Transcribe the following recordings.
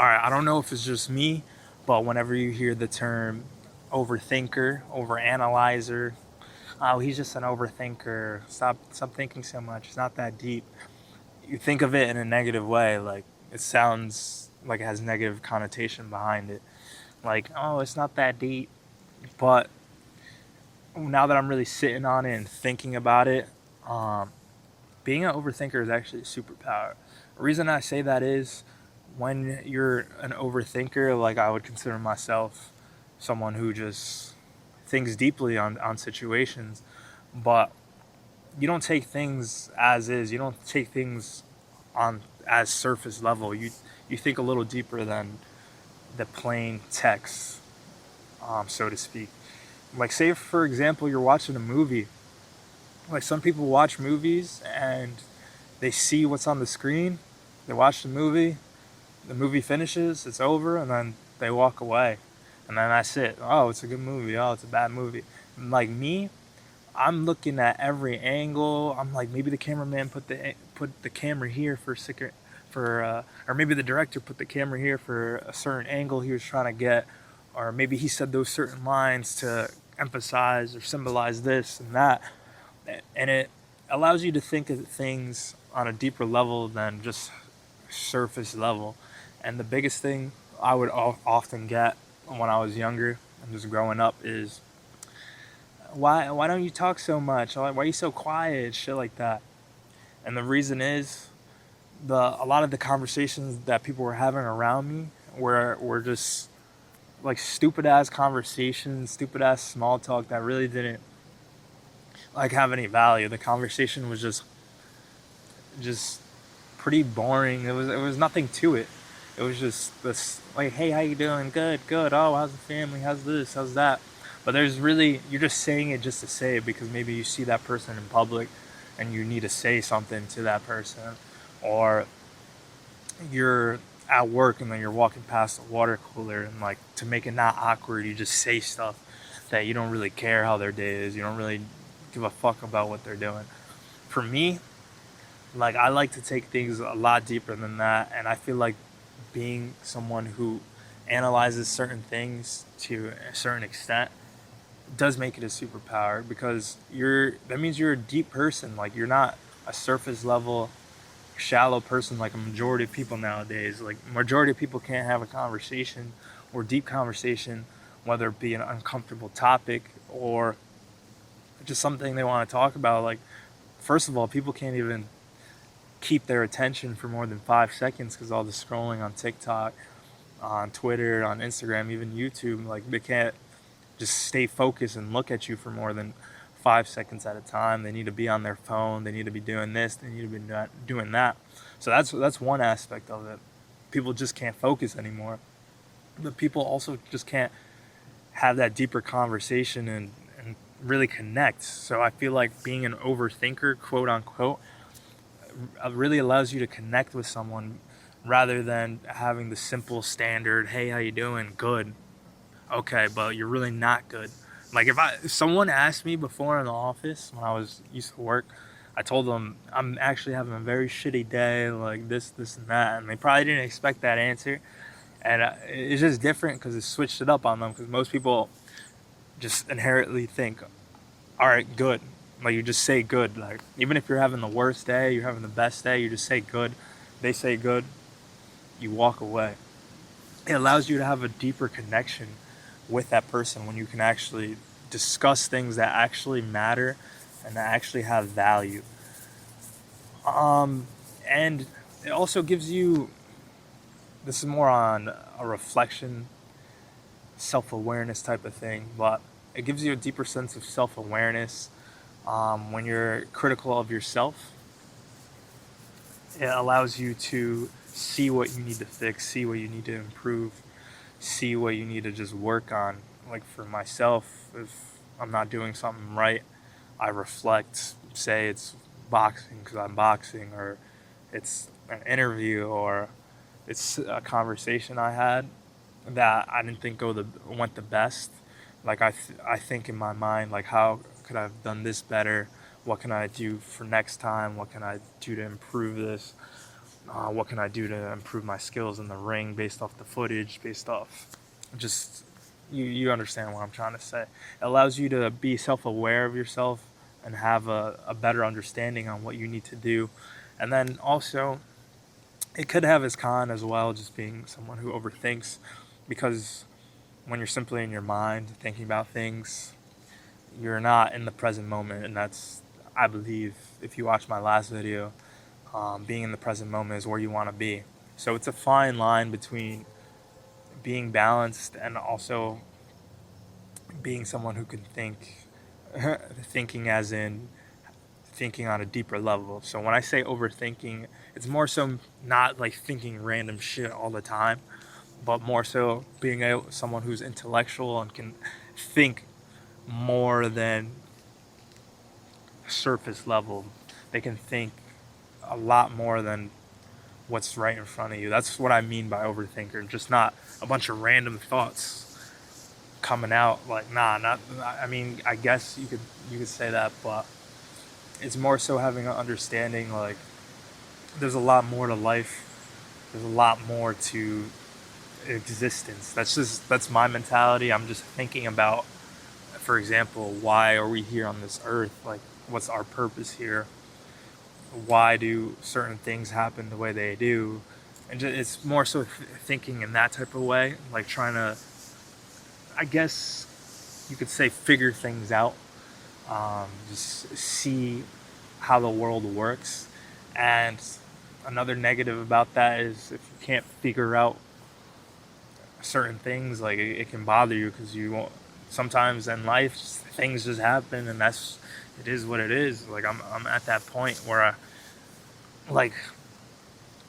all right, I don't know if it's just me, but whenever you hear the term overthinker, overanalyzer, oh, he's just an overthinker. Stop thinking so much. It's not that deep. You think of it in a negative way, like it sounds like it has negative connotation behind it. Like, oh, it's not that deep. But now that I'm really sitting on it and thinking about it, um, being an overthinker is actually a superpower. The reason I say that is when you're an overthinker, like I would consider myself someone who just thinks deeply on situations, but you don't take things as is. You don't take things on as surface level. You think a little deeper than the plain text, so to speak. Like, say for example, you're watching a movie. Like, some people watch movies and they see what's on the screen. They watch the movie finishes, it's over, and then they walk away. And then that's it. Oh, it's a good movie. Oh, it's a bad movie. And like me, I'm looking at every angle. I'm like, maybe the cameraman put the camera here or maybe the director put the camera here for a certain angle he was trying to get, or maybe he said those certain lines to emphasize or symbolize this and that, and it allows you to think of things on a deeper level than just surface level. And the biggest thing I would often get when I was younger and just growing up is, why don't you talk so much? Why are you so quiet? Shit like that. And the reason is, a lot of the conversations that people were having around me were just like stupid ass conversations, stupid ass small talk that really didn't like have any value. The conversation was just pretty boring. It was nothing to it. It was just this, like, hey, how you doing? Good, good. Oh, how's the family? How's this? How's that? But you're just saying it just to say it because maybe you see that person in public and you need to say something to that person, or you're at work and then you're walking past a water cooler, and like, to make it not awkward, you just say stuff that you don't really care how their day is. You don't really give a fuck about what they're doing. For me, like, I like to take things a lot deeper than that, and I feel like being someone who analyzes certain things to a certain extent does make it a superpower, because that means you're a deep person. Like, you're not a surface level shallow person like a majority of people nowadays. Like, majority of people can't have a conversation or deep conversation, whether it be an uncomfortable topic or just something they want to talk about. Like, first of all, people can't even keep their attention for more than 5 seconds because all the scrolling on TikTok, on Twitter, on Instagram, even YouTube. Like, they can't just stay focused and look at you for more than 5 seconds at a time. They need to be on their phone. They need to be doing this. They need to be doing that. So that's one aspect of it. People just can't focus anymore. But people also just can't have that deeper conversation and really connect. So I feel like being an overthinker, quote unquote, really allows you to connect with someone rather than having the simple standard, hey, how you doing? Good. Okay, but you're really not good. Like, if someone asked me before in the office when I was used to work, I told them I'm actually having a very shitty day, like this, and that, and they probably didn't expect that answer. And it's just different because it switched it up on them. Because most people just inherently think, all right, good. Like, you just say good. Like, even if you're having the worst day, you're having the best day, you just say good. They say good, you walk away. It allows you to have a deeper connection with that person when you can actually discuss things that actually matter and that actually have value. And it also gives you, this is more on a reflection, self-awareness type of thing, but it gives you a deeper sense of self-awareness. When you're critical of yourself, it allows you to see what you need to fix, see what you need to improve, see what you need to just work on. Like, for myself, if I'm not doing something right, I reflect, say it's boxing because I'm boxing, or it's an interview, or it's a conversation I had that I didn't think went the best. Like, I think in my mind, like, how could I have done this better? What can I do for next time? What can I do to improve this? What can I do to improve my skills in the ring based off the footage, based off just you understand what I'm trying to say. It allows you to be self-aware of yourself and have a better understanding on what you need to do. And then also, it could have its con as well, just being someone who overthinks, because when you're simply in your mind thinking about things, you're not in the present moment. And that's, I believe, if you watch my last video, being in the present moment is where you want to be. So it's a fine line between being balanced and also being someone who can think, thinking as in thinking on a deeper level. So when I say overthinking, it's more so not like thinking random shit all the time, but more so being someone who's intellectual and can think more than surface level. They can think a lot more than what's right in front of you. That's what I mean by overthinker. Just not a bunch of random thoughts coming out. Like, nah, not. I mean, I guess you could say that, but it's more so having an understanding. Like, there's a lot more to life. There's a lot more to existence. That's my mentality. I'm just thinking about, for example, why are we here on this earth? Like, what's our purpose here? Why do certain things happen the way they do? And it's more so thinking in that type of way, like trying to, I guess you could say, figure things out, just see how the world works. And another negative about that is if you can't figure out certain things, like it can bother you, because you won't. Sometimes in life, things just happen, and it is what it is. Like I'm at that point where like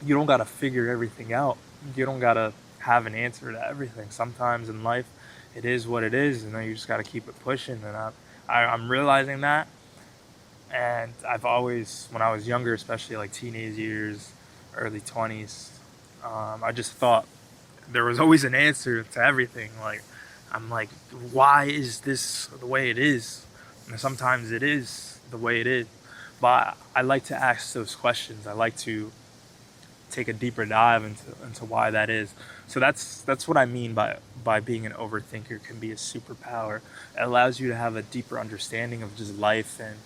you don't gotta figure everything out. You don't gotta have an answer to everything. Sometimes in life, it is what it is, and then you just gotta keep it pushing. And I'm realizing that. And I've always, when I was younger, especially like teenage years, early 20s, I just thought there was always an answer to everything. Like, I'm like, why is this the way it is? And sometimes it is the way it is. But I like to ask those questions. I like to take a deeper dive into why that is. So that's what I mean by being an overthinker can be a superpower. It allows you to have a deeper understanding of just life and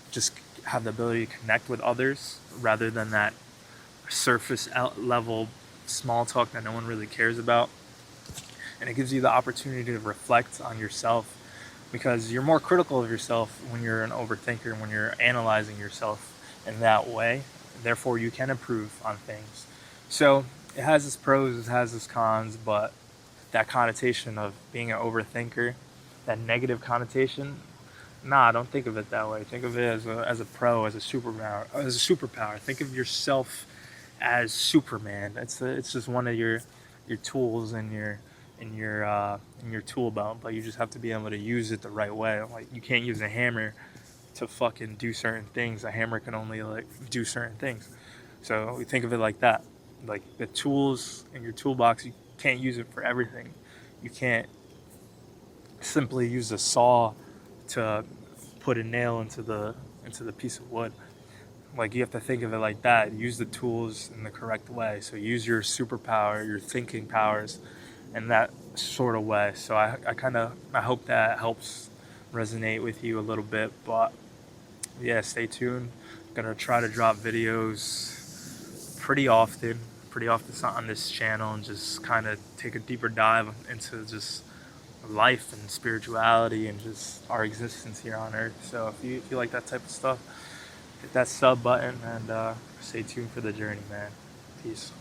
just have the ability to connect with others rather than that surface level small talk that no one really cares about. And it gives you the opportunity to reflect on yourself, because you're more critical of yourself when you're an overthinker and when you're analyzing yourself in that way. Therefore, you can improve on things. So it has its pros, it has its cons, but that connotation of being an overthinker, that negative connotation, nah, don't think of it that way. Think of it as a pro, as a superpower. Think of yourself as Superman. It's just one of your tools in your tool belt, but you just have to be able to use it the right way. Like, you can't use a hammer to fucking do certain things. A hammer can only like do certain things. So we think of it like that. Like, the tools in your toolbox, you can't use it for everything. You can't simply use a saw to put a nail into the piece of wood. Like, you have to think of it like that. Use the tools in the correct way. So use your superpower, your thinking powers, in that sort of way. So I hope that helps resonate with you a little bit. But yeah, stay tuned. I'm gonna try to drop videos pretty often on this channel, and just kind of take a deeper dive into just life and spirituality and just our existence here on earth. So if you like that type of stuff, hit that sub button and stay tuned for the journey, man. Peace.